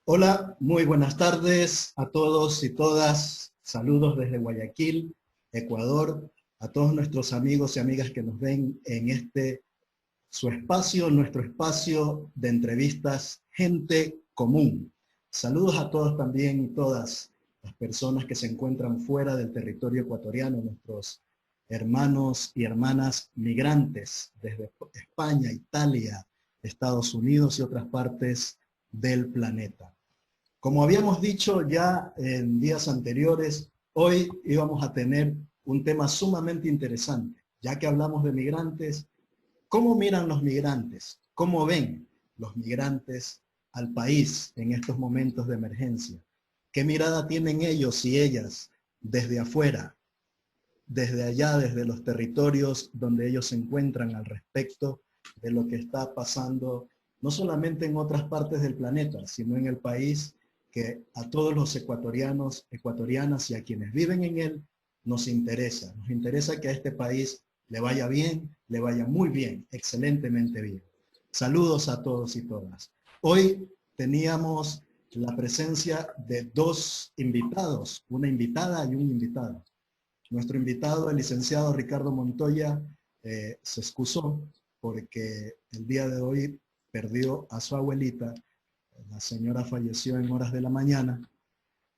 Hola, muy buenas tardes a todos y todas. Saludos desde Guayaquil, Ecuador, a todos nuestros amigos y amigas que nos ven en su espacio, nuestro espacio de entrevistas, Gente Común. Saludos a todos también y todas las personas que se encuentran fuera del territorio ecuatoriano, nuestros hermanos y hermanas migrantes desde España, Italia, Estados Unidos y otras partes del planeta. Como habíamos dicho ya en días anteriores, hoy íbamos a tener un tema sumamente interesante, ya que hablamos de migrantes. ¿Cómo miran los migrantes? ¿Cómo ven los migrantes al país en estos momentos de emergencia? ¿Qué mirada tienen ellos y ellas desde afuera, desde allá, desde los territorios donde ellos se encuentran al respecto de lo que está pasando, no solamente en otras partes del planeta, sino en el país que a todos los ecuatorianos, ecuatorianas y a quienes viven en él nos interesa? Nos interesa que a este país le vaya bien, le vaya muy bien, excelentemente bien. Saludos a todos y todas. Hoy teníamos la presencia de dos invitados, una invitada y un invitado. Nuestro invitado, el licenciado Ricardo Montoya, se excusó porque el día de hoy perdió a su abuelita. La señora falleció en horas de la mañana.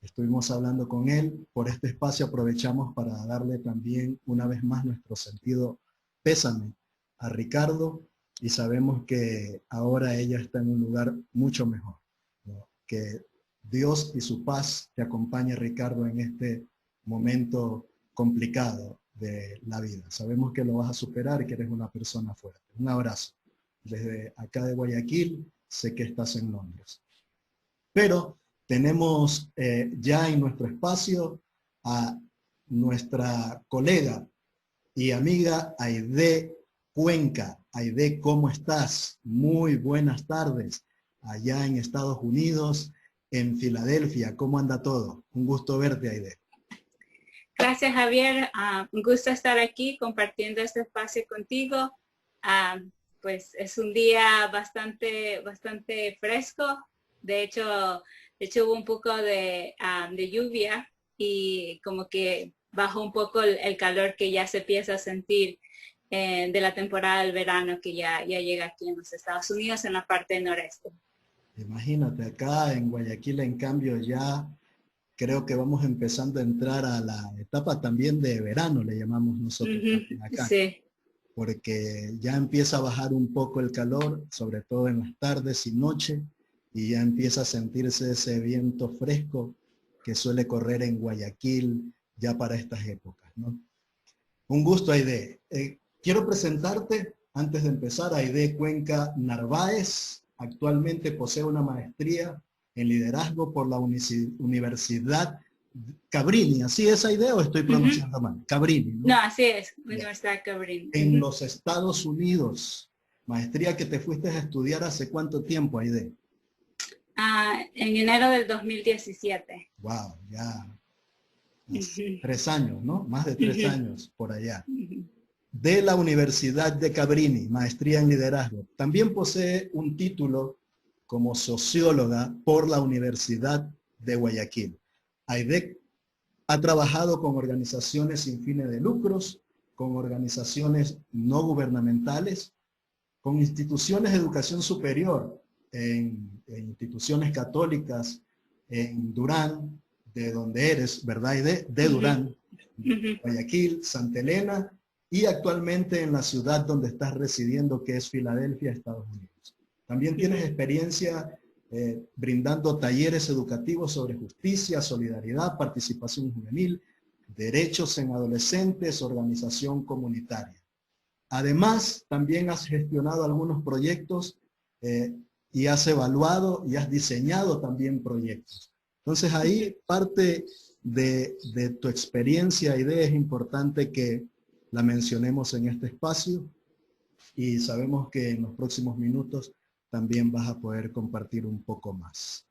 Estuvimos hablando con él. Por este espacio aprovechamos para darle también una vez más nuestro sentido pésame a Ricardo, y sabemos que ahora ella está en un lugar mucho mejor, ¿no? Que Dios y su paz te acompañe, Ricardo, en este momento complicado de la vida. Sabemos que lo vas a superar y que eres una persona fuerte. Un abrazo. Desde acá de Guayaquil, sé que estás en Londres. Pero tenemos ya en nuestro espacio a nuestra colega y amiga Aide Cuenca. Aide, ¿cómo estás? Muy buenas tardes. Allá en Estados Unidos, en Filadelfia, ¿cómo anda todo? Un gusto verte, Aide. Gracias, Javier. Un gusto estar aquí compartiendo este espacio contigo. Pues es un día bastante fresco. De hecho, hubo un poco de lluvia y como que bajó un poco el calor que ya se empieza a sentir de la temporada del verano que ya llega aquí en los Estados Unidos, en la parte noreste. Imagínate, acá en Guayaquil, en cambio, ya creo que vamos empezando a entrar a la etapa también de verano, le llamamos nosotros también acá, Sí. porque ya empieza a bajar un poco el calor, sobre todo en las tardes y noche, y ya empieza a sentirse ese viento fresco que suele correr en Guayaquil ya para estas épocas, ¿no? Un gusto, Aide. Quiero presentarte, antes de empezar, Aide Cuenca Narváez. Actualmente posee una maestría en liderazgo por la Universidad Cabrini. ¿Así es, Aide, o estoy pronunciando mal? Cabrini, No, ¿no? así es, Ya. Universidad Cabrini. En los Estados Unidos. Maestría que te fuiste a estudiar ¿hace cuánto tiempo, Aide? En enero del 2017. Wow, ya 3 años, ¿no? Más de 3 años por allá. De la Universidad de Cabrini, maestría en liderazgo. También posee un título como socióloga por la Universidad de Guayaquil. Aide ha trabajado con organizaciones sin fines de lucros, con organizaciones no gubernamentales, con instituciones de educación superior, en instituciones católicas, en Durán, de donde eres, ¿verdad? De Durán, Guayaquil, Santa Elena, y actualmente en la ciudad donde estás residiendo, que es Filadelfia, Estados Unidos. También tienes experiencia brindando talleres educativos sobre justicia, solidaridad, participación juvenil, derechos en adolescentes, organización comunitaria. Además, también has gestionado algunos proyectos y has evaluado y has diseñado también proyectos. Entonces ahí parte de tu experiencia, idea, es importante que la mencionemos en este espacio, y sabemos que en los próximos minutos también vas a poder compartir un poco más.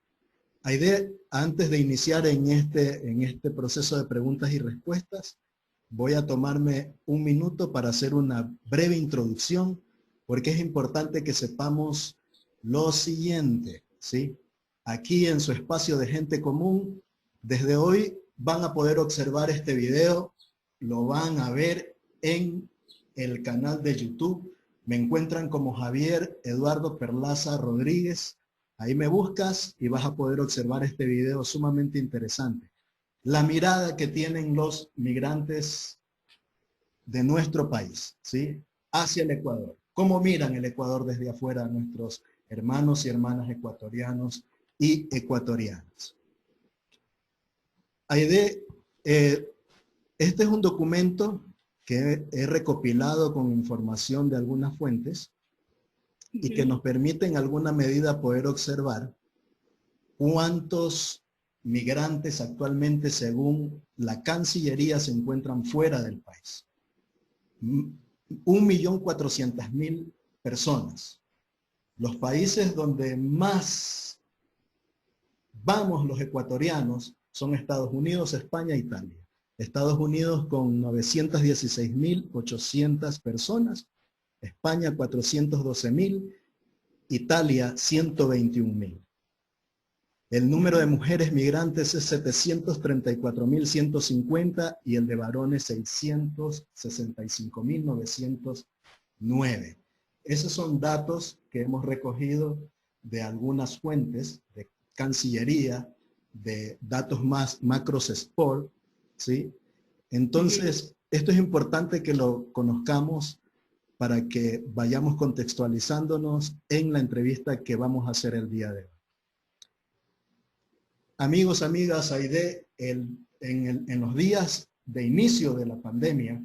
Aide, antes de iniciar en este proceso de preguntas y respuestas, voy a tomarme un minuto para hacer una breve introducción, porque es importante que sepamos lo siguiente, ¿sí? aquí en su espacio de gente común. Desde hoy van a poder observar este video, lo van a ver en el canal de YouTube. Me encuentran como Javier Eduardo Perlaza Rodríguez. Ahí me buscas y vas a poder observar este video sumamente interesante. La mirada que tienen los migrantes de nuestro país, ¿sí? Hacia el Ecuador. ¿Cómo miran el Ecuador desde afuera a nuestros hermanos y hermanas ecuatorianos y ecuatorianas? Aide, este es un documento que he recopilado con información de algunas fuentes y que nos permite en alguna medida poder observar cuántos migrantes actualmente, según la Cancillería, se encuentran fuera del país. 1.400.000 personas. Los países donde más vamos los ecuatorianos son Estados Unidos, España e Italia. Estados Unidos con 916.800 personas, España 412.000, Italia 121.000. El número de mujeres migrantes es 734.150 y el de varones 665.909. Esos son datos que hemos recogido de algunas fuentes, de Cancillería, de datos más macros Sport, ¿sí? Entonces, esto es importante que lo conozcamos para que vayamos contextualizándonos en la entrevista que vamos a hacer el día de hoy. Amigos, amigas, Aide, en los días de inicio de la pandemia,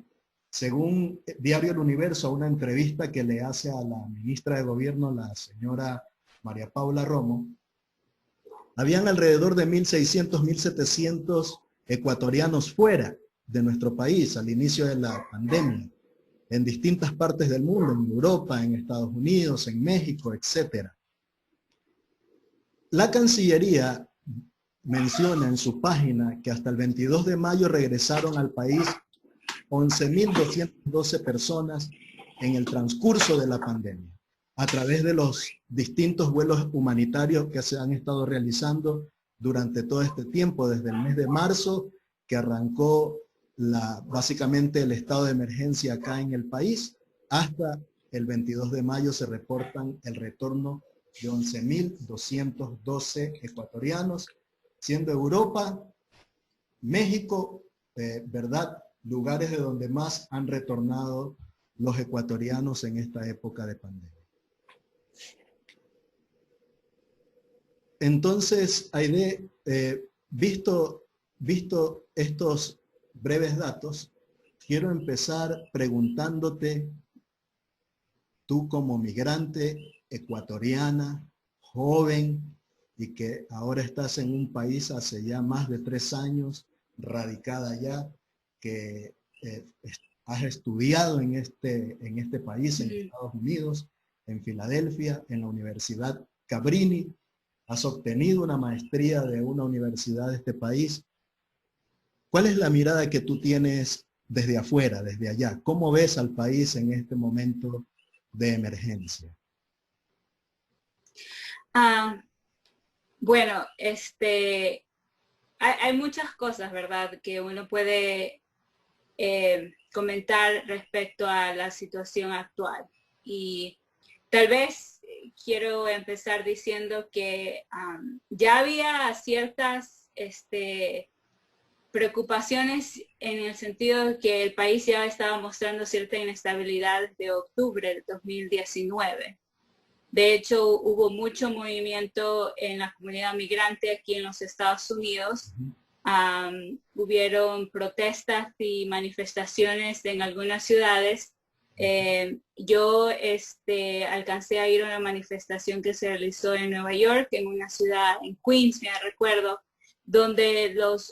según Diario El Universo, una entrevista que le hace a la ministra de Gobierno, la señora María Paula Romo, habían alrededor de 1.600, 1.700 ecuatorianos fuera de nuestro país al inicio de la pandemia, en distintas partes del mundo, en Europa, en Estados Unidos, en México, etc. La Cancillería menciona en su página que hasta el 22 de mayo regresaron al país 11.212 personas en el transcurso de la pandemia, a través de los distintos vuelos humanitarios que se han estado realizando durante todo este tiempo, desde el mes de marzo, que arrancó básicamente el estado de emergencia acá en el país, hasta el 22 de mayo se reportan el retorno de 11.212 ecuatorianos, siendo Europa, México, ¿verdad?, lugares de donde más han retornado los ecuatorianos en esta época de pandemia. Entonces, Aide, visto estos breves datos, quiero empezar preguntándote, tú como migrante ecuatoriana, joven, y que ahora estás en un país hace ya más de 3 años, radicada allá, que has estudiado en este país, en Estados Unidos, en Filadelfia, en la Universidad Cabrini, has obtenido una maestría de una universidad de este país. ¿Cuál es la mirada que tú tienes desde afuera, desde allá? ¿Cómo ves al país en este momento de emergencia? Bueno, hay muchas cosas, ¿verdad?, que uno puede comentar respecto a la situación actual. Y tal vez quiero empezar diciendo que ya había ciertas preocupaciones en el sentido de que el país ya estaba mostrando cierta inestabilidad desde octubre del 2019. De hecho, hubo mucho movimiento en la comunidad migrante aquí en los Estados Unidos. Hubieron protestas y manifestaciones en algunas ciudades. Yo alcancé a ir a una manifestación que se realizó en Nueva York, en una ciudad en Queens, me recuerdo, donde los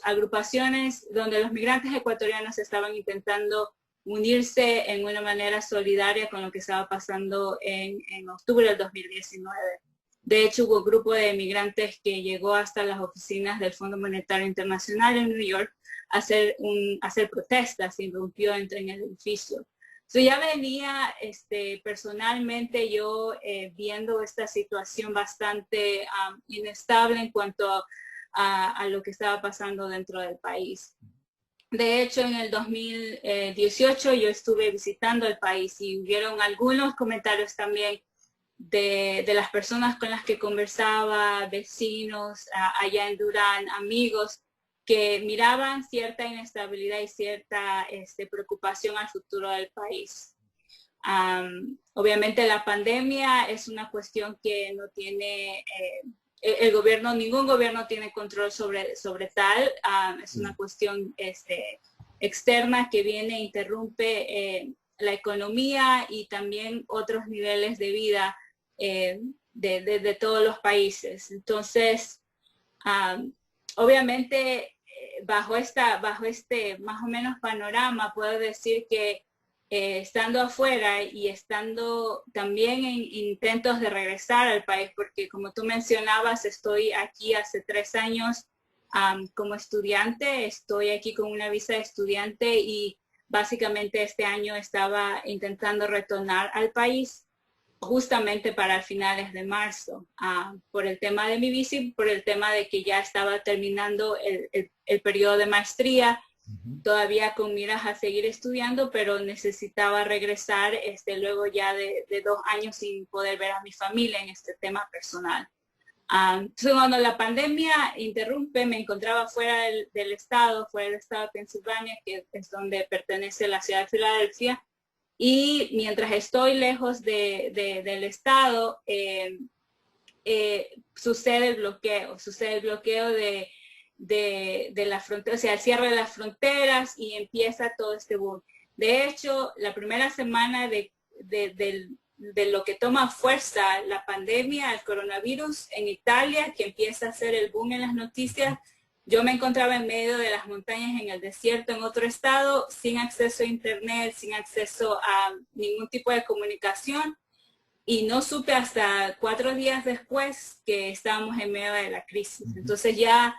migrantes ecuatorianos estaban intentando unirse en una manera solidaria con lo que estaba pasando en octubre del 2019. De hecho, hubo un grupo de migrantes que llegó hasta las oficinas del Fondo Monetario Internacional en New York a hacer protestas, irrumpió en el edificio. Ya venía personalmente yo viendo esta situación bastante inestable en cuanto a lo que estaba pasando dentro del país. De hecho, en el 2018 yo estuve visitando el país y hubieron algunos comentarios también de las personas con las que conversaba, vecinos allá en Durán, amigos, que miraban cierta inestabilidad y cierta preocupación al futuro del país. Obviamente la pandemia es una cuestión que no tiene el gobierno, ningún gobierno tiene control sobre tal. Es una cuestión externa que viene e interrumpe la economía y también otros niveles de vida de todos los países. Entonces, obviamente, bajo este más o menos panorama, puedo decir que estando afuera y estando también en intentos de regresar al país, porque como tú mencionabas, estoy aquí hace 3 años como estudiante, estoy aquí con una visa de estudiante y básicamente este año estaba intentando retornar al país justamente para finales de marzo, por el tema de mi visa y por el tema de que ya estaba terminando el periodo de maestría, todavía con miras a seguir estudiando, pero necesitaba regresar luego ya de 2 años sin poder ver a mi familia en este tema personal. Entonces, cuando la pandemia interrumpe, me encontraba fuera del estado de Pensilvania, que es donde pertenece la ciudad de Filadelfia, y mientras estoy lejos del estado, sucede el bloqueo de la frontera, o sea, el cierre de las fronteras y empieza todo este boom. De hecho, la primera semana de lo que toma fuerza la pandemia, el coronavirus en Italia, que empieza a hacer el boom en las noticias, yo me encontraba en medio de las montañas, en el desierto, en otro estado, sin acceso a internet, sin acceso a ningún tipo de comunicación. Y no supe hasta 4 días después que estábamos en medio de la crisis. Entonces ya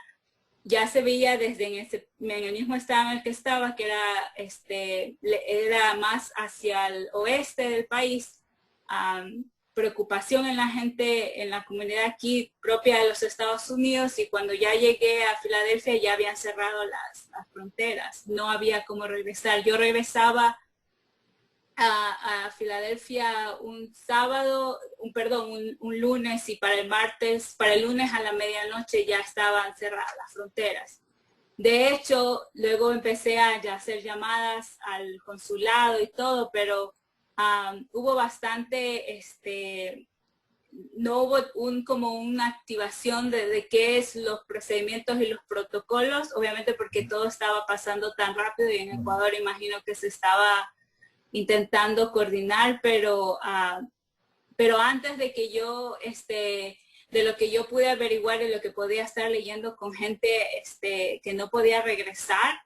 se veía desde en el mismo estado en el que estaba, que era más hacia el oeste del país, preocupación en la gente, en la comunidad aquí propia de los Estados Unidos, y cuando ya llegué a Filadelfia ya habían cerrado las fronteras, no había cómo regresar. Yo regresaba a Filadelfia un lunes, y para el lunes a la medianoche ya estaban cerradas las fronteras. De hecho, luego empecé a hacer llamadas al consulado y todo, pero hubo bastante, no hubo como una activación de qué es los procedimientos y los protocolos, obviamente porque todo estaba pasando tan rápido, y en Ecuador imagino que se estaba intentando coordinar, pero antes de que yo, de lo que yo pude averiguar y lo que podía estar leyendo con gente que no podía regresar,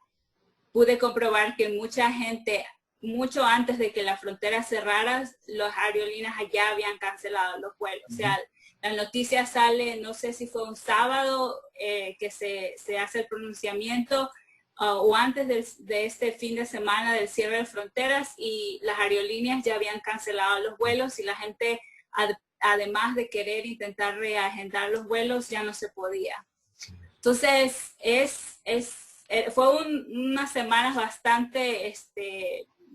pude comprobar que mucha gente, mucho antes de que la frontera cerrara, las aerolíneas allá habían cancelado los vuelos. O sea, la noticia sale, no sé si fue un sábado que se hace el pronunciamiento, o antes de este fin de semana del cierre de fronteras, y las aerolíneas ya habían cancelado los vuelos, y la gente, además de querer intentar reagendar los vuelos, ya no se podía. Entonces, fue unas semanas bastante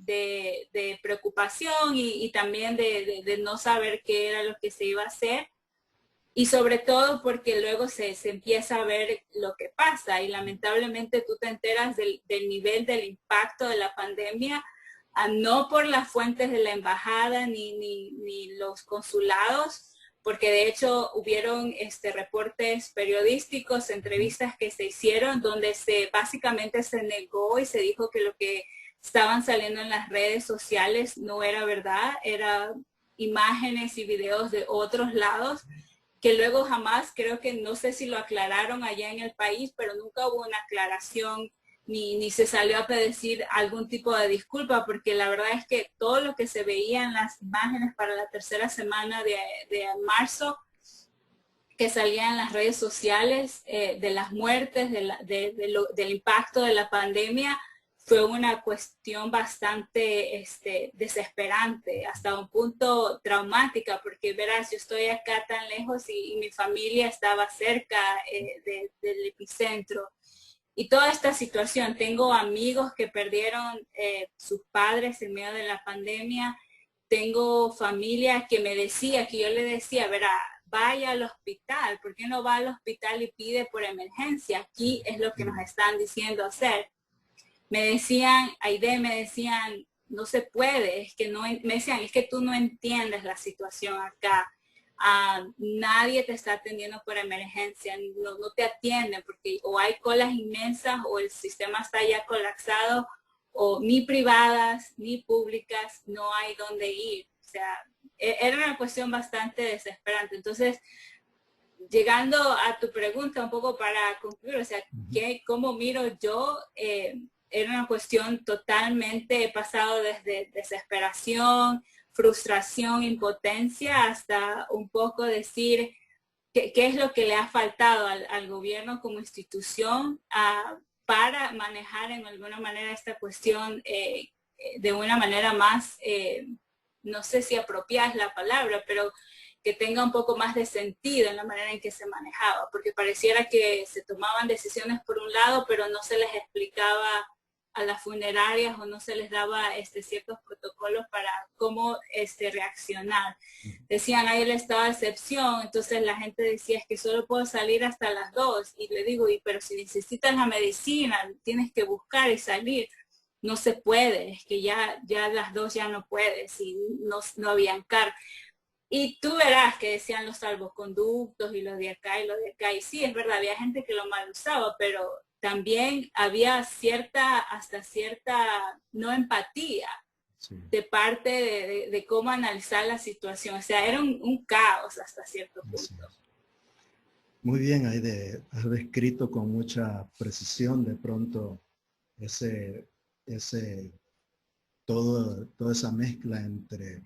de preocupación y también de no saber qué era lo que se iba a hacer. Y sobre todo porque luego se empieza a ver lo que pasa, y lamentablemente tú te enteras del nivel del impacto de la pandemia, no por las fuentes de la embajada ni los consulados, porque de hecho hubieron reportes periodísticos, entrevistas que se hicieron donde básicamente se negó y se dijo que lo que estaban saliendo en las redes sociales no era verdad, eran imágenes y videos de otros lados, que luego jamás, creo que no sé si lo aclararon allá en el país, pero nunca hubo una aclaración ni se salió a decir algún tipo de disculpa, porque la verdad es que todo lo que se veía en las imágenes para la tercera semana de marzo, que salía en las redes sociales, de las muertes, del impacto de la pandemia, fue una cuestión bastante desesperante, hasta un punto traumática, porque verás, yo estoy acá tan lejos y mi familia estaba cerca del epicentro. Y toda esta situación, tengo amigos que perdieron sus padres en medio de la pandemia, tengo familia que me decía, que yo le decía, verá, vaya al hospital, ¿por qué no va al hospital y pide por emergencia? Aquí es lo que nos están diciendo hacer. Me decían, Aide, me decían, no se puede, es que no, me decían, es que tú no entiendes la situación acá. Nadie te está atendiendo por emergencia, no te atienden porque o hay colas inmensas o el sistema está ya colapsado o ni privadas ni públicas no hay dónde ir. O sea, era una cuestión bastante desesperante. Entonces, llegando a tu pregunta un poco para concluir, o sea, ¿cómo miro yo? Era una cuestión totalmente, he pasado desde desesperación, frustración, impotencia, hasta un poco decir qué es lo que le ha faltado al gobierno como institución para manejar en alguna manera esta cuestión de una manera más, no sé si apropiada es la palabra, pero que tenga un poco más de sentido en la manera en que se manejaba, porque pareciera que se tomaban decisiones por un lado, pero no se les explicaba a las funerarias o no se les daba ciertos protocolos para cómo reaccionar. Decían, hay el estado de excepción, entonces la gente decía, es que solo puedo salir hasta las 2, y le digo, pero si necesitas la medicina, tienes que buscar y salir. No se puede, es que ya a las 2 ya no puedes, y no habían carros. Y tú verás que decían los salvoconductos y los de acá y los de acá. Y sí, es verdad, había gente que lo mal usaba, pero también había hasta cierta no empatía de parte de cómo analizar la situación. O sea, era un caos hasta cierto punto. Muy bien, Aide, has descrito con mucha precisión de pronto toda esa mezcla entre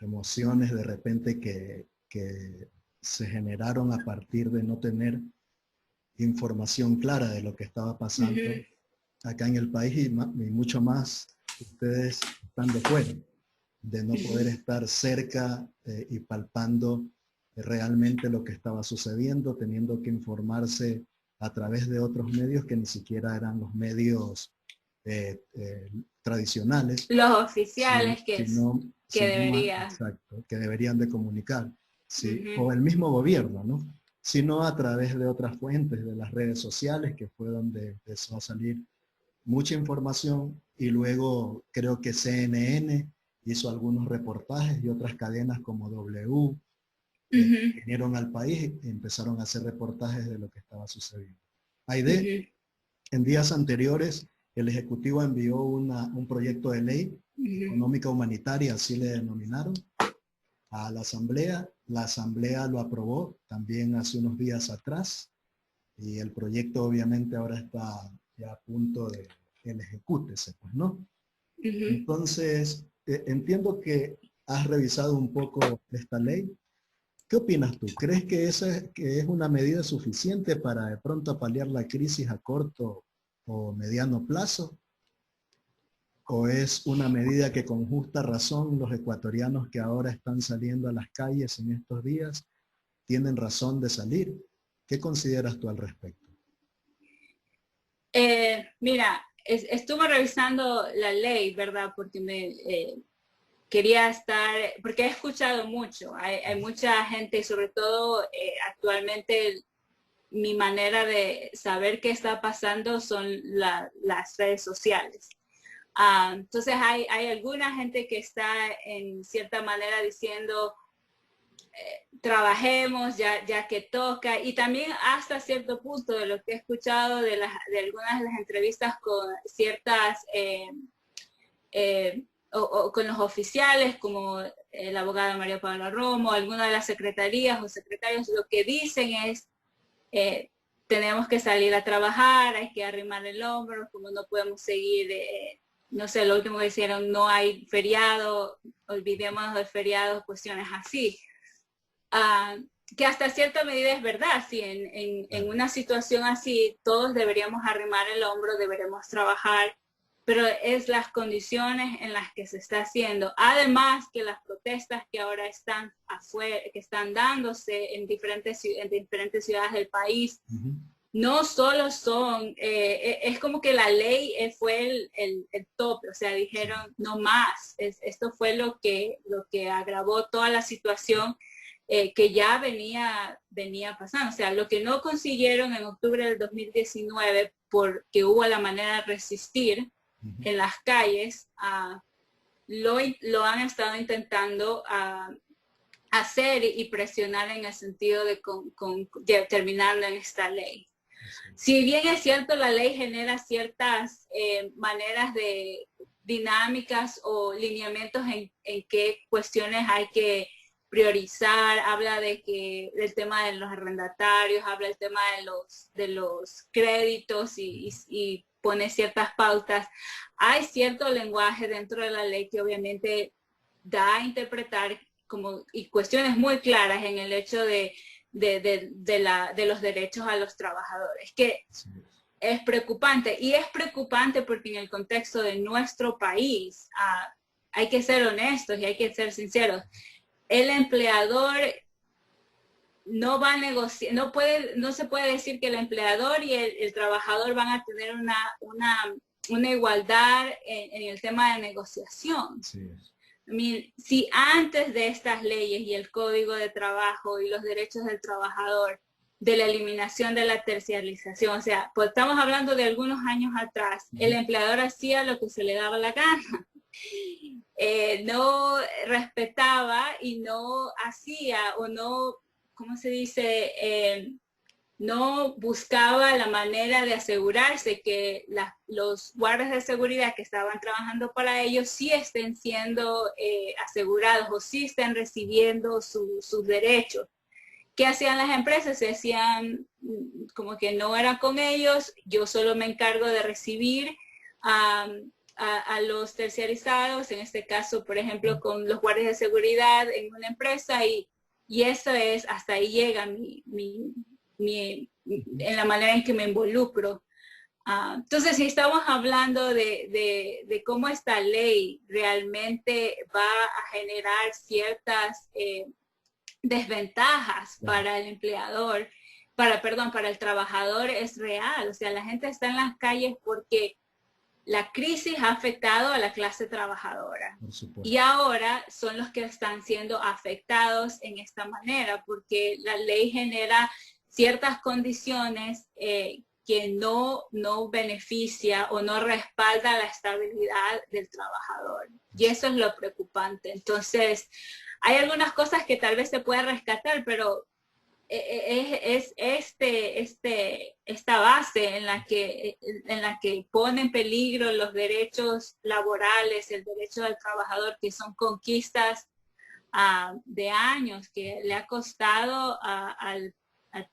emociones de repente que se generaron a partir de no tener información clara de lo que estaba pasando acá en el país y mucho más ustedes estando fuera, de no poder estar cerca y palpando realmente lo que estaba sucediendo, teniendo que informarse a través de otros medios que ni siquiera eran los medios tradicionales. Los oficiales que deberían de comunicar, o el mismo gobierno, ¿no? Sino a través de otras fuentes, de las redes sociales, que fue donde empezó a salir mucha información, y luego creo que CNN hizo algunos reportajes y otras cadenas como W vinieron al país y empezaron a hacer reportajes de lo que estaba sucediendo. Aide, en días anteriores el Ejecutivo envió un proyecto de ley económica humanitaria, así le denominaron, a la Asamblea. La Asamblea lo aprobó también hace unos días atrás, y el proyecto obviamente ahora está ya a punto de el ejecútese, pues, ¿no? Entonces, entiendo que has revisado un poco esta ley. ¿Qué opinas tú? ¿Crees que que es una medida suficiente para de pronto paliar la crisis a corto o mediano plazo? ¿O es una medida que con justa razón los ecuatorianos que ahora están saliendo a las calles en estos días tienen razón de salir? ¿Qué consideras tú al respecto? Mira, estuve revisando la ley, ¿verdad? Porque quería porque he escuchado mucho, hay mucha gente, sobre todo actualmente mi manera de saber qué está pasando son las redes sociales. Entonces hay alguna gente que está en cierta manera diciendo, trabajemos ya que toca, y también hasta cierto punto de lo que he escuchado de algunas de las entrevistas con ciertas o con los oficiales como el abogado María Paula Romo, alguna de las secretarías o secretarios, lo que dicen es tenemos que salir a trabajar, hay que arrimar el hombro, como no podemos seguir, no sé, lo último que hicieron, no hay feriado, olvidémonos del feriado, cuestiones así. Que hasta cierta medida es verdad, sí, en una situación así todos deberíamos arrimar el hombro, deberíamos trabajar, pero es las condiciones en las que se está haciendo. Además que las protestas que ahora están afuera, que están dándose en diferentes ciudades del país, no solo son, es como que la ley fue el tope, o sea, dijeron no más. Esto fue lo que agravó toda la situación que ya venía pasando. O sea, lo que no consiguieron en octubre del 2019 porque hubo la manera de resistir en las calles, lo han estado intentando hacer y presionar en el sentido de terminarlo en esta ley. Si bien es cierto, la ley genera ciertas maneras de dinámicas o lineamientos en qué cuestiones hay que priorizar, habla del tema de los arrendatarios, habla del tema de los créditos y pone ciertas pautas. Hay cierto lenguaje dentro de la ley que obviamente da a interpretar y cuestiones muy claras en el hecho de los derechos a los trabajadores, que es preocupante. Y es preocupante porque en el contexto de nuestro país, hay que ser honestos y hay que ser sinceros. El empleador no va a negociar, no se puede decir que el empleador y el trabajador van a tener una igualdad en el tema de negociación. Sí. Si antes de estas leyes y el Código de Trabajo y los derechos del trabajador, de la eliminación de la terciarización, o sea, pues estamos hablando de algunos años atrás, el empleador hacía lo que se le daba la gana. No respetaba y no hacía o no, ¿cómo se dice? No buscaba la manera de asegurarse que los guardias de seguridad que estaban trabajando para ellos sí estén siendo asegurados o sí estén recibiendo sus derechos. ¿Qué hacían las empresas? Se hacían como que no era con ellos, yo solo me encargo de recibir a los terciarizados, en este caso, por ejemplo, con los guardias de seguridad en una empresa y eso es, hasta ahí llega en la manera en que me involucro. Entonces, si estamos hablando de cómo esta ley realmente va a generar ciertas desventajas para el empleador, para el trabajador, es real. O sea, la gente está en las calles porque la crisis ha afectado a la clase trabajadora. Y ahora son los que están siendo afectados en esta manera, porque la ley genera ciertas condiciones que no beneficia o no respalda la estabilidad del trabajador. Y eso es lo preocupante. Entonces, hay algunas cosas que tal vez se pueda rescatar, pero es esta base en la que pone en peligro los derechos laborales, el derecho del trabajador, que son conquistas de años, que le ha costado al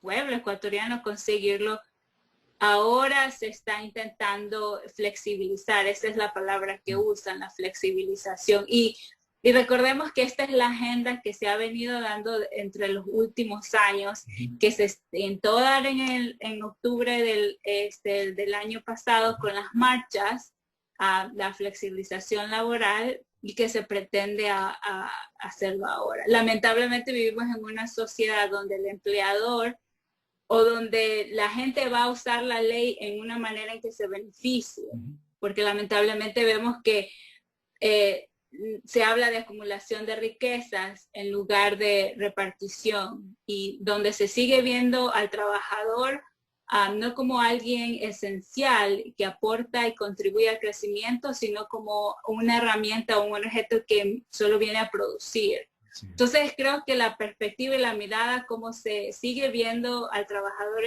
pueblo ecuatoriano conseguirlo. Ahora se está intentando flexibilizar, esa es la palabra que usan, la flexibilización. Y recordemos que esta es la agenda que se ha venido dando entre los últimos años, que se intentó dar en octubre del año pasado con las marchas, la flexibilización laboral, y que se pretende hacerlo ahora. Lamentablemente vivimos en una sociedad donde el empleador o donde la gente va a usar la ley en una manera en que se beneficie, porque lamentablemente vemos que se habla de acumulación de riquezas en lugar de repartición, y donde se sigue viendo al trabajador no como alguien esencial que aporta y contribuye al crecimiento, sino como una herramienta o un objeto que solo viene a producir. Sí. Entonces creo que la perspectiva y la mirada, como se sigue viendo al trabajador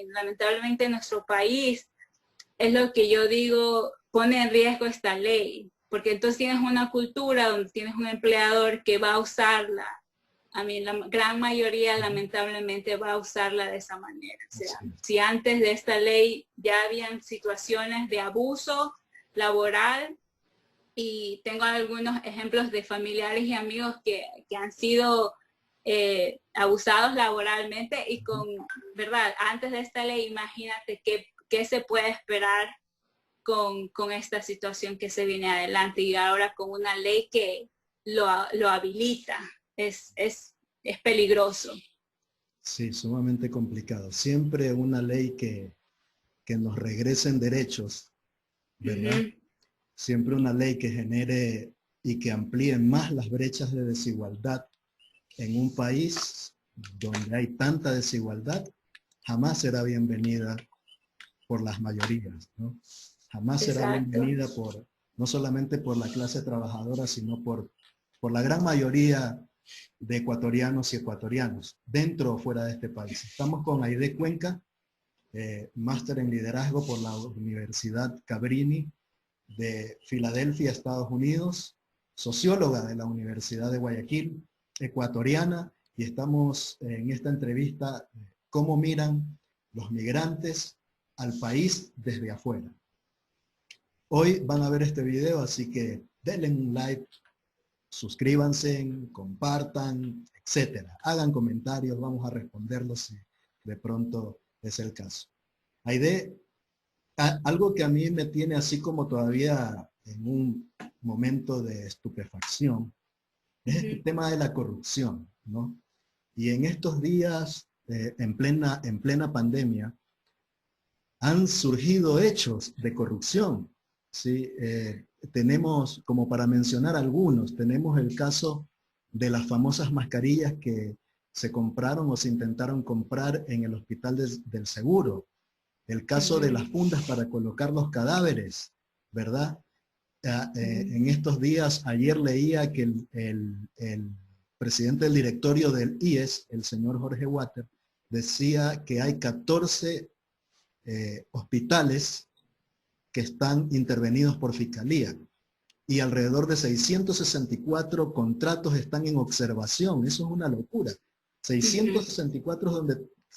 lamentablemente en nuestro país, es lo que yo digo, pone en riesgo esta ley, porque entonces tienes una cultura donde tienes un empleador que va a usarla. A mí la gran mayoría lamentablemente va a usarla de esa manera. O sea, si antes de esta ley ya habían situaciones de abuso laboral, y tengo algunos ejemplos de familiares y amigos que han sido abusados laboralmente, y ¿verdad? Antes de esta ley, imagínate qué se puede esperar con esta situación que se viene adelante y ahora con una ley que lo habilita. Es peligroso. Sí, sumamente complicado. Siempre una ley que nos regresen derechos, ¿verdad? Siempre una ley que genere y que amplíe más las brechas de desigualdad en un país donde hay tanta desigualdad, jamás será bienvenida por las mayorías, ¿no? Jamás será Exacto. bienvenida no solamente por la clase trabajadora, sino por la gran mayoría de ecuatorianos y ecuatorianos, dentro o fuera de este país. Estamos con Aide Cuenca, máster en liderazgo por la Universidad Cabrini de Filadelfia, Estados Unidos, socióloga de la Universidad de Guayaquil, ecuatoriana, y estamos en esta entrevista cómo miran los migrantes al país desde afuera. Hoy van a ver este video, así que denle un like, suscríbanse, compartan, etcétera. Hagan comentarios, vamos a responderlos si de pronto es el caso. Aide, algo que a mí me tiene así como todavía en un momento de estupefacción es este tema de la corrupción, ¿no? Y en estos días, en plena pandemia, han surgido hechos de corrupción, ¿sí? Tenemos, como para mencionar algunos, tenemos el caso de las famosas mascarillas que se compraron o se intentaron comprar en el Hospital del Seguro, el caso de las fundas para colocar los cadáveres, ¿verdad? En estos días, ayer leía que el presidente del directorio del IES, el señor Jorge Water, decía que hay 14 hospitales que están intervenidos por fiscalía y alrededor de 664 contratos están en observación. Eso es una locura. 664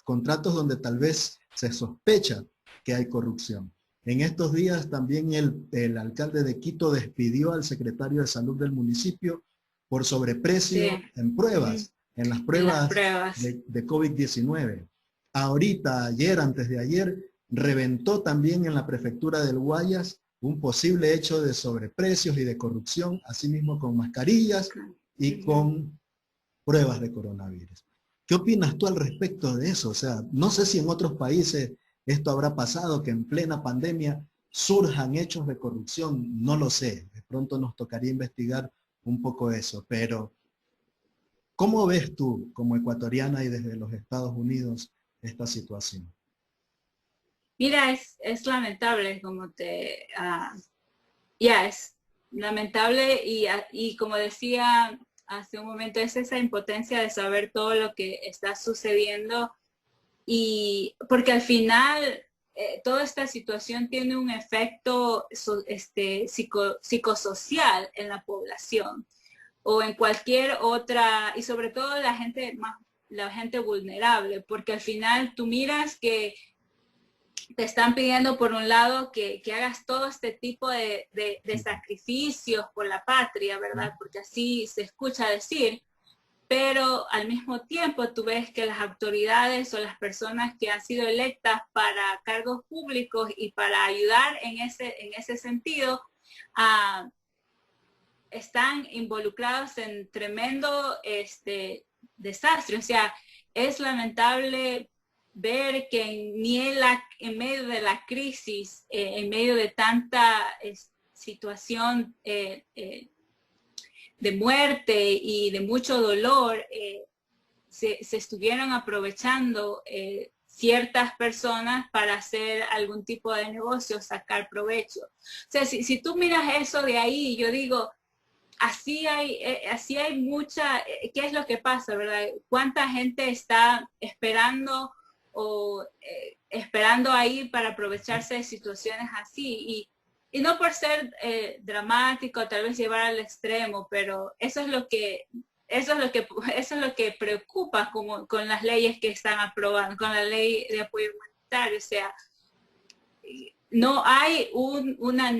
contratos donde tal vez se sospecha que hay corrupción. En estos días también el alcalde de Quito despidió al secretario de salud del municipio por sobreprecio en pruebas, en las pruebas de COVID-19. Ahorita, ayer, antes de ayer, reventó también en la prefectura del Guayas un posible hecho de sobreprecios y de corrupción, asimismo con mascarillas y con pruebas de coronavirus. ¿Qué opinas tú al respecto de eso? O sea, no sé si en otros países esto habrá pasado, que en plena pandemia surjan hechos de corrupción, no lo sé. De pronto nos tocaría investigar un poco eso, pero ¿cómo ves tú como ecuatoriana y desde los Estados Unidos esta situación? Mira, es lamentable como es lamentable y como decía hace un momento, es esa impotencia de saber todo lo que está sucediendo y porque al final toda esta situación tiene un efecto psicosocial en la población o en cualquier otra, y sobre todo la gente vulnerable, porque al final tú miras que te están pidiendo por un lado que hagas todo este tipo de sacrificios por la patria, ¿verdad? Porque así se escucha decir, pero al mismo tiempo tú ves que las autoridades o las personas que han sido electas para cargos públicos y para ayudar en ese sentido, están involucrados en tremendo desastre. O sea, es lamentable ver que ni en medio de la crisis, en medio de tanta situación de muerte y de mucho dolor, se estuvieron aprovechando ciertas personas para hacer algún tipo de negocio, sacar provecho. O sea, si tú miras eso de ahí, yo digo, así hay mucha, ¿qué es lo que pasa, verdad? ¿Cuánta gente está esperando esperando ahí para aprovecharse de situaciones así? Y no por ser dramático, tal vez llevar al extremo, pero eso es lo que preocupa con las leyes que están aprobando, con la ley de apoyo humanitario. O sea, no hay una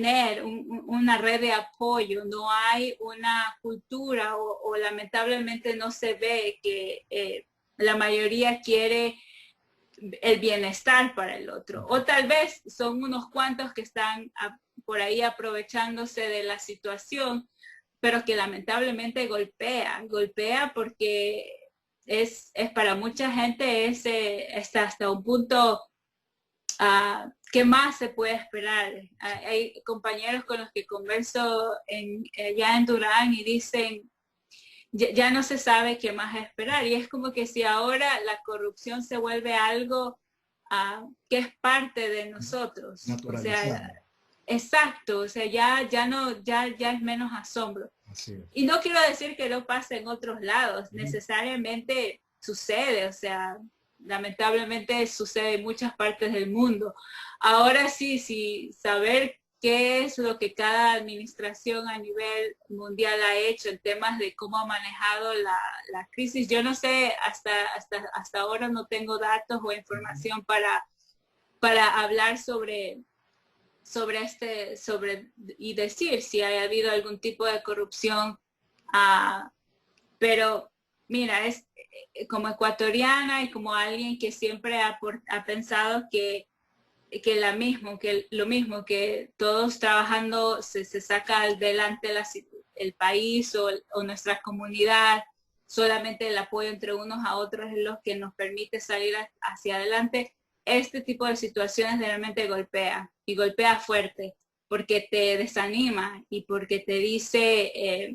una red de apoyo, no hay una cultura o lamentablemente no se ve que la mayoría quiere el bienestar para el otro. O tal vez son unos cuantos que están por ahí aprovechándose de la situación, pero que lamentablemente golpea porque es para mucha gente hasta un punto, ¿qué más se puede esperar? Hay compañeros con los que converso allá en Durán y dicen, ya no se sabe qué más esperar. Y es como que si ahora la corrupción se vuelve algo que es parte de nosotros. O sea, exacto, o sea, ya es menos asombro. Así es. Y no quiero decir que no pase en otros lados, necesariamente sucede, o sea, lamentablemente sucede en muchas partes del mundo. Ahora sí, saber qué es lo que cada administración a nivel mundial ha hecho en temas de cómo ha manejado la crisis. Yo no sé, hasta ahora no tengo datos o información para hablar sobre y decir si ha habido algún tipo de corrupción. Pero mira, es como ecuatoriana y como alguien que siempre ha pensado que lo mismo, que todos trabajando se saca adelante el país o nuestra comunidad, solamente el apoyo entre unos a otros es lo que nos permite salir hacia adelante. Este tipo de situaciones realmente golpea y golpea fuerte porque te desanima y porque te dice,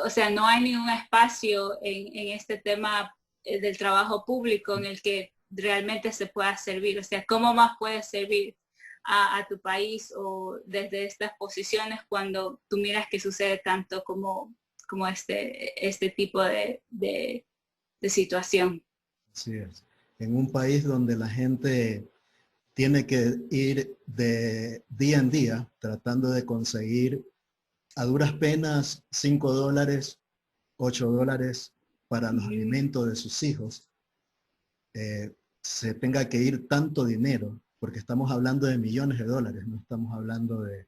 o sea, no hay ningún espacio en este tema del trabajo público en el que realmente se pueda servir. O sea, ¿cómo más puedes servir a tu país o desde estas posiciones cuando tú miras que sucede tanto como este tipo de situación? Así es. En un país donde la gente tiene que ir de día en día tratando de conseguir a duras penas $5, $8 para los alimentos de sus hijos, se tenga que ir tanto dinero, porque estamos hablando de millones de dólares, no estamos hablando de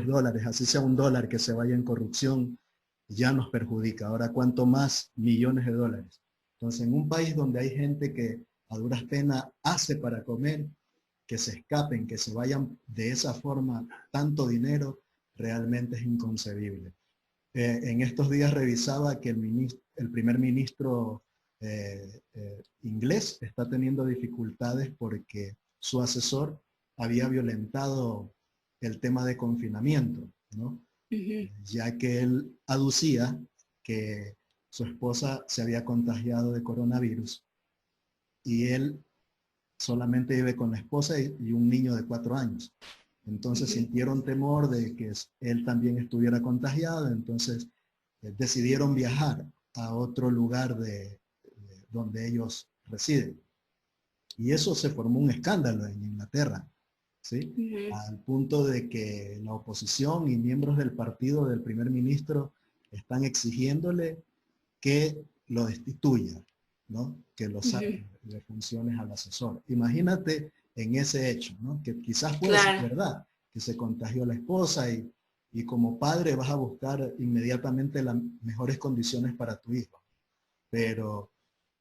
dólares, así sea $1 que se vaya en corrupción, ya nos perjudica. Ahora, ¿cuánto más millones de dólares? Entonces, en un país donde hay gente que a duras penas hace para comer, que se escapen, que se vayan de esa forma tanto dinero, realmente es inconcebible. En estos días revisaba que el primer ministro inglés está teniendo dificultades porque su asesor había violentado el tema de confinamiento, ¿no? Ya que él aducía que su esposa se había contagiado de coronavirus y él solamente vive con la esposa y un niño de 4 años. Entonces sintieron temor de que él también estuviera contagiado, entonces decidieron viajar a otro lugar donde ellos residen. Y eso se formó un escándalo en Inglaterra, ¿sí? Al punto de que la oposición y miembros del partido del primer ministro están exigiéndole que lo destituya, ¿no? Que lo saque de funciones al asesor. Imagínate en ese hecho, ¿no? Que quizás puede ser verdad, que se contagió la esposa y como padre vas a buscar inmediatamente las mejores condiciones para tu hijo. Pero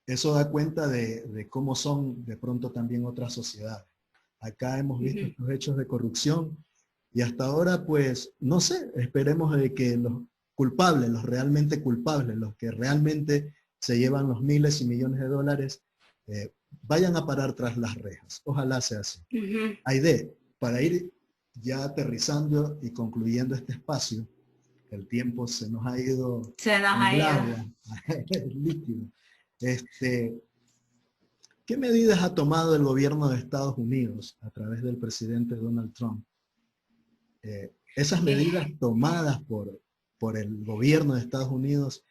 eso da cuenta de cómo son de pronto también otras sociedades. Acá hemos visto estos hechos de corrupción y hasta ahora, pues, no sé, esperemos de que los culpables, los realmente culpables, los que realmente se llevan los miles y millones de dólares, vayan a parar tras las rejas. Ojalá sea así. Aide, para ir ya aterrizando y concluyendo este espacio, el tiempo se nos ha ido en el agua, líquido. ¿Qué medidas ha tomado el gobierno de Estados Unidos a través del presidente Donald Trump? Esas medidas tomadas por el gobierno de Estados Unidos,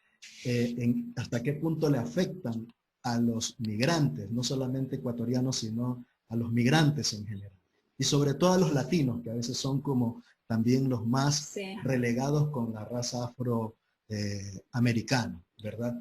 ¿hasta qué punto le afectan a los migrantes, no solamente ecuatorianos, sino a los migrantes en general? Y sobre todo a los latinos, que a veces son como también los más relegados con la raza afroamericana, ¿verdad?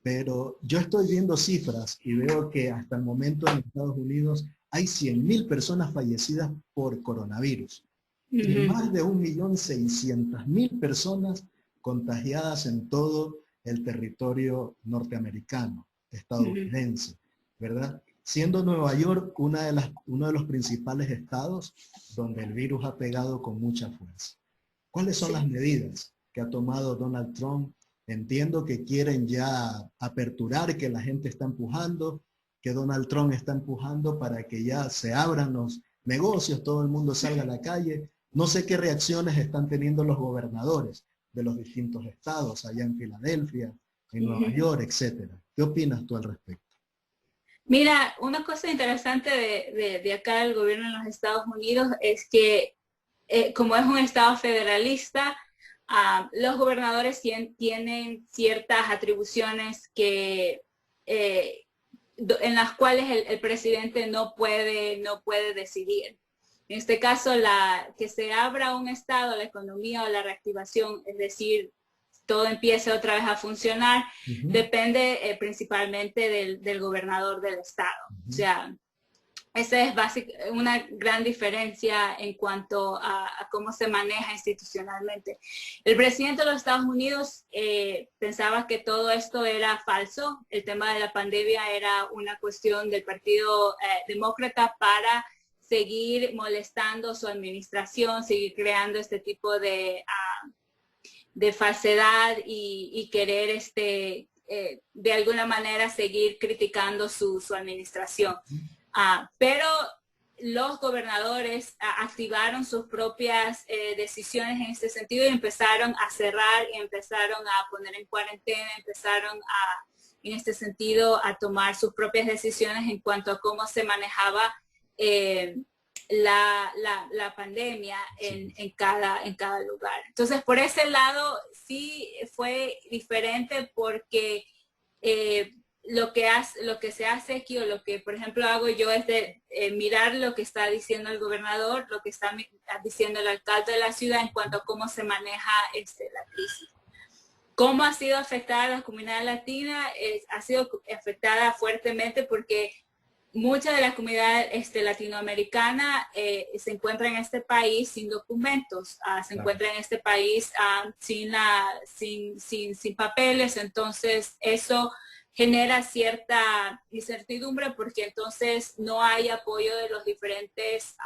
Pero yo estoy viendo cifras y veo que hasta el momento en Estados Unidos hay 100.000 personas fallecidas por coronavirus. Y más de 1.600.000 personas contagiadas en todo el territorio norteamericano, estadounidense, ¿verdad? siendo Nueva York uno de los principales estados donde el virus ha pegado con mucha fuerza. ¿Cuáles son las medidas que ha tomado Donald Trump? Entiendo que quieren ya aperturar, que la gente está empujando, que Donald Trump está empujando para que ya se abran los negocios, todo el mundo salga a la calle. No sé qué reacciones están teniendo los gobernadores de los distintos estados, allá en Filadelfia, en Nueva York, etcétera. ¿Qué opinas tú al respecto? Mira, una cosa interesante de acá del gobierno en los Estados Unidos es que como es un estado federalista, los gobernadores tienen ciertas atribuciones que, en las cuales el presidente no puede decidir. En este caso, que se abra un estado, la economía o la reactivación, es decir, todo empiece otra vez a funcionar, depende principalmente del gobernador del estado. O sea, esa es una gran diferencia en cuanto a cómo se maneja institucionalmente. El presidente de los Estados Unidos pensaba que todo esto era falso. El tema de la pandemia era una cuestión del Partido Demócrata para seguir molestando su administración, seguir creando este tipo de falsedad y querer de alguna manera seguir criticando su administración. Pero los gobernadores activaron sus propias decisiones en este sentido y empezaron a cerrar y empezaron a poner en cuarentena, empezaron en este sentido a tomar sus propias decisiones en cuanto a cómo se manejaba la pandemia en cada lugar. Entonces, por ese lado sí fue diferente porque lo que se hace aquí, o lo que por ejemplo hago yo, es de mirar lo que está diciendo el gobernador, lo que está diciendo el alcalde de la ciudad en cuanto a cómo se maneja la crisis. ¿Cómo ha sido afectada la comunidad latina? Ha sido afectada fuertemente porque mucha de la comunidad latinoamericana se encuentra en este país sin documentos, se encuentra en este país sin papeles. Entonces eso genera cierta incertidumbre porque entonces no hay apoyo de los diferentes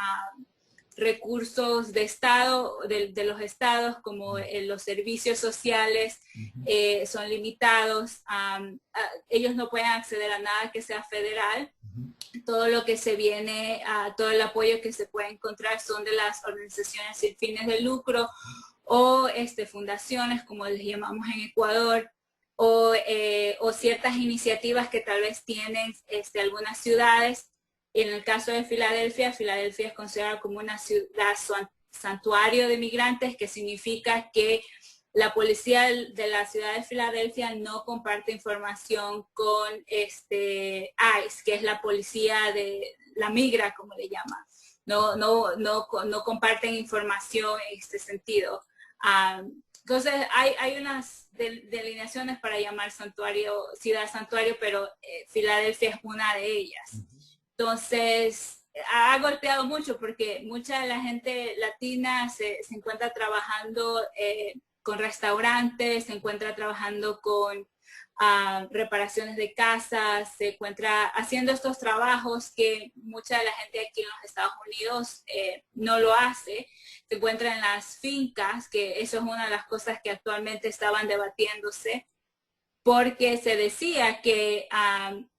recursos de Estado, de los estados, como los servicios sociales son limitados. Ellos no pueden acceder a nada que sea federal. Todo lo que se viene, todo el apoyo que se puede encontrar son de las organizaciones sin fines de lucro o fundaciones, como les llamamos en Ecuador, o ciertas iniciativas que tal vez tienen algunas ciudades. En el caso de Filadelfia, Filadelfia es considerada como una ciudad santuario de migrantes, que significa que la policía de la ciudad de Filadelfia no comparte información con ICE, que es la policía de la migra, como le llaman. No comparten información en este sentido. Entonces hay unas delineaciones para llamar ciudad santuario, pero Filadelfia es una de ellas. Entonces ha golpeado mucho porque mucha de la gente latina se encuentra trabajando con restaurantes, se encuentra trabajando con reparaciones de casas, se encuentra haciendo estos trabajos que mucha de la gente aquí en los Estados Unidos no lo hace. Se encuentra en las fincas, que eso es una de las cosas que actualmente estaban debatiéndose, porque se decía que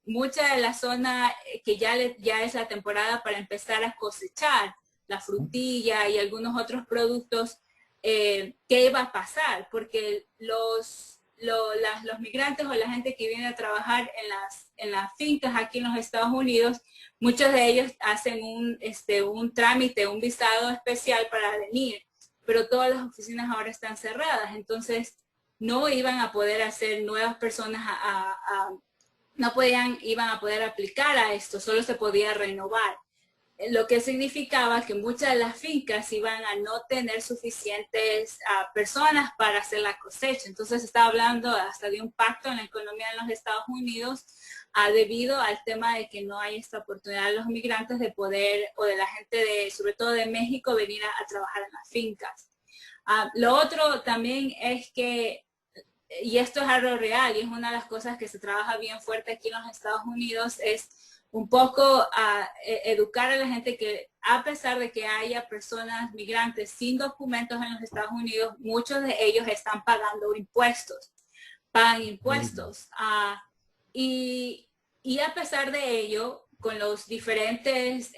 mucha de la zona que ya es la temporada para empezar a cosechar la frutilla y algunos otros productos, ¿qué iba a pasar? Porque los migrantes o la gente que viene a trabajar en las fincas aquí en los Estados Unidos, muchos de ellos hacen un trámite, un visado especial para venir, pero todas las oficinas ahora están cerradas. Entonces no iban a poder hacer nuevas personas, iban a poder aplicar a esto, solo se podía renovar. Lo que significaba que muchas de las fincas iban a no tener suficientes personas para hacer la cosecha. Entonces se está hablando hasta de un pacto en la economía de los Estados Unidos debido al tema de que no hay esta oportunidad de los migrantes de poder, o de la gente sobre todo de México, venir a trabajar en las fincas. Lo otro también es que, y esto es algo real y es una de las cosas que se trabaja bien fuerte aquí en los Estados Unidos, es un poco educar a la gente que a pesar de que haya personas migrantes sin documentos en los Estados Unidos, muchos de ellos están pagando impuestos, pagan impuestos. Y a pesar de ello, con los diferentes,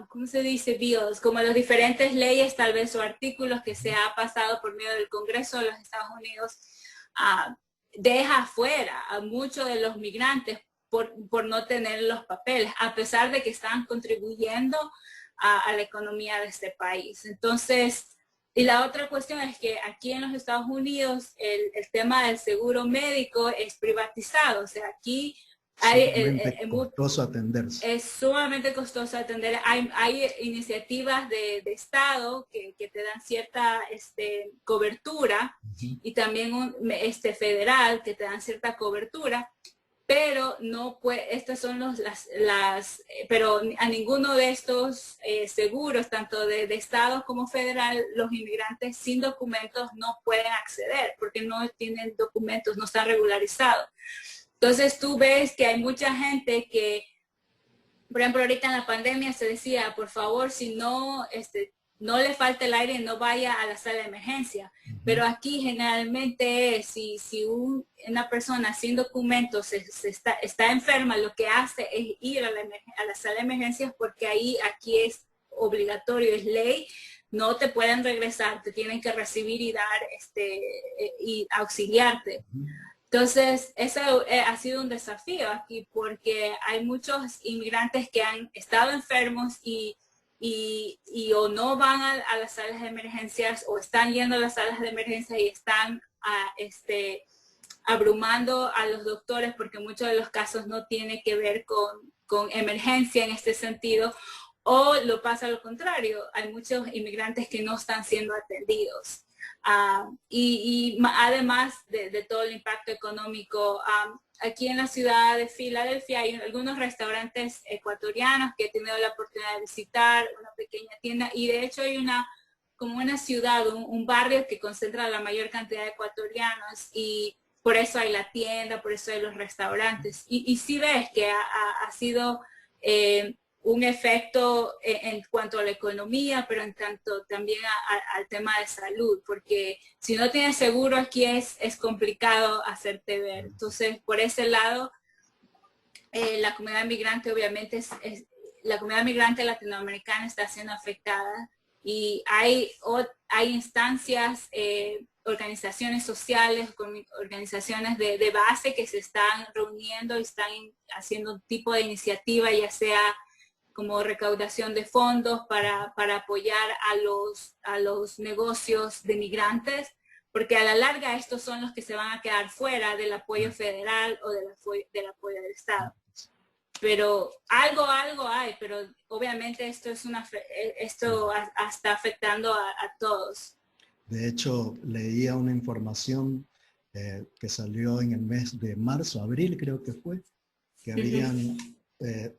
¿cómo se dice? Bills, como las diferentes leyes tal vez o artículos que se ha pasado por medio del Congreso de los Estados Unidos, deja afuera a muchos de los migrantes por no tener los papeles, a pesar de que están contribuyendo a la economía de este país. Entonces, y la otra cuestión es que aquí en los Estados Unidos el tema del seguro médico es privatizado. O sea, aquí hay costoso atenderse. Es sumamente costoso atender. Hay iniciativas de Estado que te dan cierta cobertura y también federal que te dan cierta cobertura, pero no puede, estas son pero a ninguno de estos seguros, tanto de Estado como federal, los inmigrantes sin documentos no pueden acceder porque no tienen documentos, no están regularizados. Entonces tú ves que hay mucha gente que, por ejemplo, ahorita en la pandemia se decía, por favor, si no, no le falta el aire, no vaya a la sala de emergencia. Pero aquí generalmente si una persona sin documentos está enferma, lo que hace es ir a la sala de emergencias porque aquí es obligatorio, es ley, no te pueden regresar, te tienen que recibir y dar y auxiliarte. Entonces, eso ha sido un desafío aquí porque hay muchos inmigrantes que han estado enfermos y o no van a las salas de emergencias o están yendo a las salas de emergencia y están abrumando a los doctores porque muchos de los casos no tienen que ver con emergencia en este sentido, o lo pasa lo contrario, hay muchos inmigrantes que no están siendo atendidos. Y además de todo el impacto económico, aquí en la ciudad de Filadelfia hay algunos restaurantes ecuatorianos que he tenido la oportunidad de visitar, una pequeña tienda, y de hecho hay como una ciudad, un barrio que concentra la mayor cantidad de ecuatorianos, y por eso hay la tienda, por eso hay los restaurantes. Y sí ves que ha sido un efecto en cuanto a la economía, pero en tanto también al tema de salud, porque si no tienes seguro aquí es complicado hacerte ver. Entonces, por ese lado, la comunidad migrante obviamente la comunidad migrante latinoamericana está siendo afectada, y hay instancias, organizaciones sociales, organizaciones de base que se están reuniendo y están haciendo un tipo de iniciativa, ya sea como recaudación de fondos para apoyar a los negocios de migrantes, porque a la larga estos son los que se van a quedar fuera del apoyo federal o del apoyo del Estado. Pero algo hay, pero obviamente esto está afectando a todos. De hecho, leía una información que salió en el mes de marzo, abril creo que fue, que habían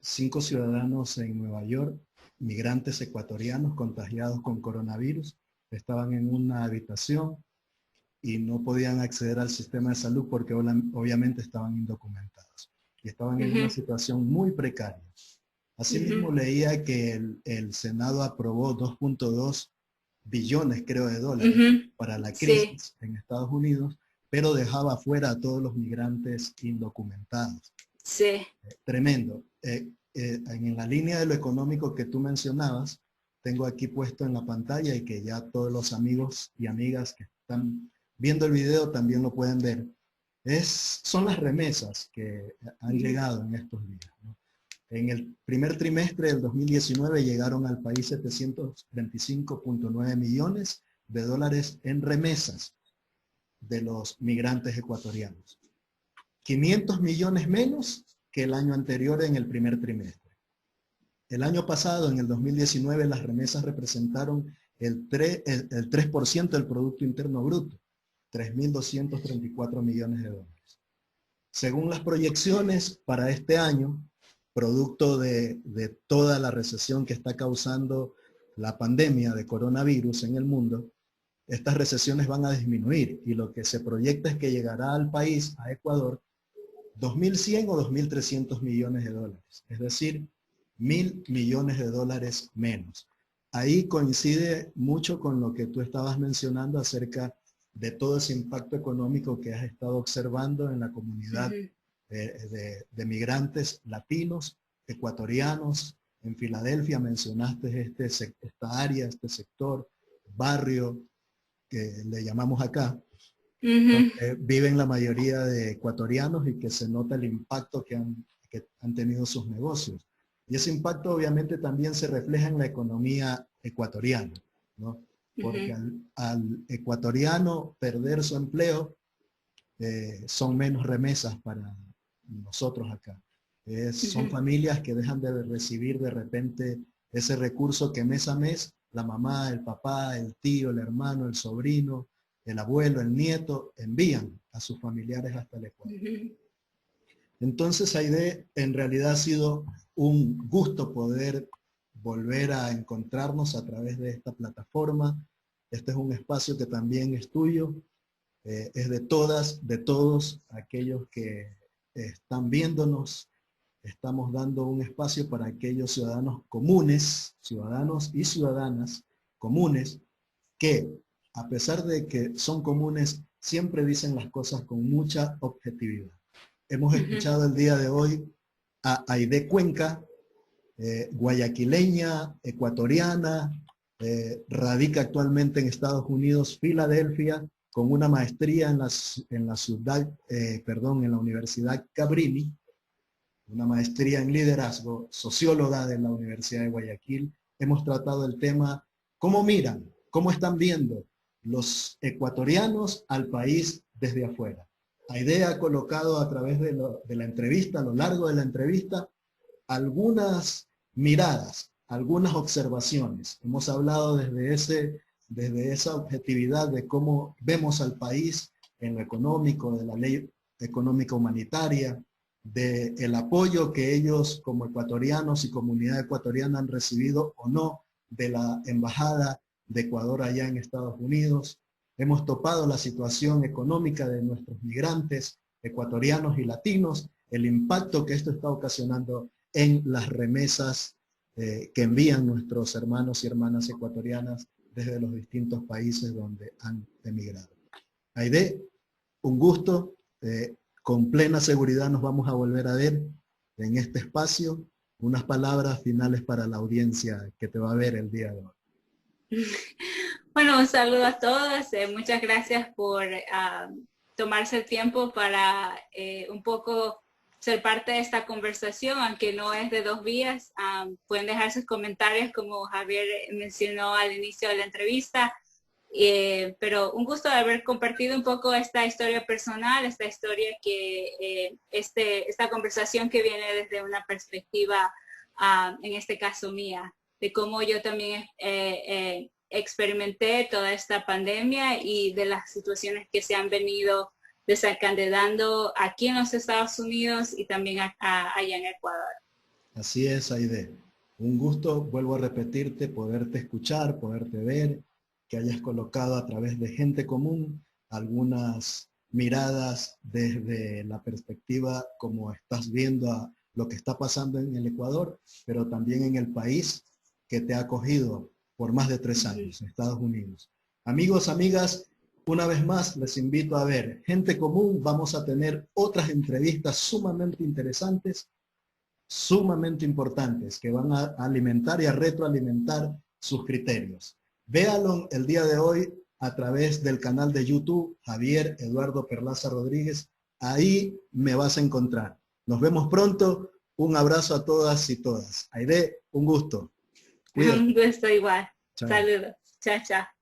5 ciudadanos en Nueva York, migrantes ecuatorianos contagiados con coronavirus, estaban en una habitación y no podían acceder al sistema de salud porque obviamente estaban indocumentados y estaban en una situación muy precaria. Asimismo, leía que el Senado aprobó 2.2 billones, creo, de dólares para la crisis en Estados Unidos, pero dejaba fuera a todos los migrantes indocumentados. Sí. Tremendo. En la línea de lo económico que tú mencionabas, tengo aquí puesto en la pantalla, y que ya todos los amigos y amigas que están viendo el video también lo pueden ver, son las remesas que han llegado en estos días, ¿no? En el primer trimestre del 2019 llegaron al país 725.9 millones de dólares en remesas de los migrantes ecuatorianos. 500 millones menos que el año anterior en el primer trimestre. El año pasado, en el 2019, las remesas representaron el 3% del Producto Interno Bruto, 3.234 millones de dólares. Según las proyecciones para este año, producto de toda la recesión que está causando la pandemia de coronavirus en el mundo, estas recesiones van a disminuir, y lo que se proyecta es que llegará al país, a Ecuador, 2.100 o 2.300 millones de dólares, es decir, 1.000 millones de dólares menos. Ahí coincide mucho con lo que tú estabas mencionando acerca de todo ese impacto económico que has estado observando en la comunidad de migrantes latinos, ecuatorianos. En Filadelfia mencionaste esta área, este sector, barrio, que le llamamos acá, donde viven la mayoría de ecuatorianos y que se nota el impacto que han tenido sus negocios. Y ese impacto obviamente también se refleja en la economía ecuatoriana, ¿no? Porque al ecuatoriano perder su empleo, son menos remesas para nosotros acá. Son familias que dejan de recibir de repente ese recurso que mes a mes la mamá, el papá, el tío, el hermano, el sobrino, el abuelo, el nieto, envían a sus familiares hasta el Ecuador. Entonces, Aide, en realidad ha sido un gusto poder volver a encontrarnos a través de esta plataforma. Este es un espacio que también es tuyo, es de todas, de todos aquellos que están viéndonos. Estamos dando un espacio para aquellos ciudadanos comunes, ciudadanos y ciudadanas comunes, que a pesar de que son comunes, siempre dicen las cosas con mucha objetividad. Hemos escuchado el día de hoy a Aide Cuenca, guayaquileña, ecuatoriana, radica actualmente en Estados Unidos, Filadelfia, con una maestría en la Universidad Cabrini, una maestría en liderazgo, socióloga de la Universidad de Guayaquil. Hemos tratado el tema, ¿cómo miran? ¿Cómo están viendo los ecuatorianos al país desde afuera? Aide ha colocado a través de la entrevista, a lo largo de la entrevista, algunas miradas, algunas observaciones. Hemos hablado desde esa objetividad de cómo vemos al país en lo económico, de la ley económica humanitaria, del apoyo que ellos como ecuatorianos y comunidad ecuatoriana han recibido o no de la Embajada de Ecuador allá en Estados Unidos. Hemos topado la situación económica de nuestros migrantes ecuatorianos y latinos, el impacto que esto está ocasionando en las remesas que envían nuestros hermanos y hermanas ecuatorianas desde los distintos países donde han emigrado. Aide, un gusto. Con plena seguridad nos vamos a volver a ver en este espacio. Unas palabras finales para la audiencia que te va a ver el día de hoy. Bueno, un saludo a todos. Muchas gracias por tomarse el tiempo para un poco ser parte de esta conversación, aunque no es de dos vías. Pueden dejar sus comentarios, como Javier mencionó al inicio de la entrevista. Pero un gusto de haber compartido un poco esta historia personal, esta historia que, esta conversación que viene desde una perspectiva, en este caso mía, de cómo yo también experimenté toda esta pandemia y de las situaciones que se han venido desencadenando aquí en los Estados Unidos y también allá en Ecuador. Así es, Aide. Un gusto, vuelvo a repetirte, poderte escuchar, poderte ver, que hayas colocado a través de gente común algunas miradas desde la perspectiva como estás viendo a lo que está pasando en el Ecuador, pero también en el país que te ha acogido por más de 3 años, Estados Unidos. Amigos, amigas, una vez más les invito a ver Gente Común. Vamos a tener otras entrevistas sumamente interesantes, sumamente importantes, que van a alimentar y a retroalimentar sus criterios. Véalo el día de hoy a través del canal de YouTube, Javier Eduardo Perlaza Rodríguez. Ahí me vas a encontrar. Nos vemos pronto. Un abrazo a todas y todas. Aide, un gusto. Cuídate. Un gusto igual. Chao. Saludos. Chao, chao.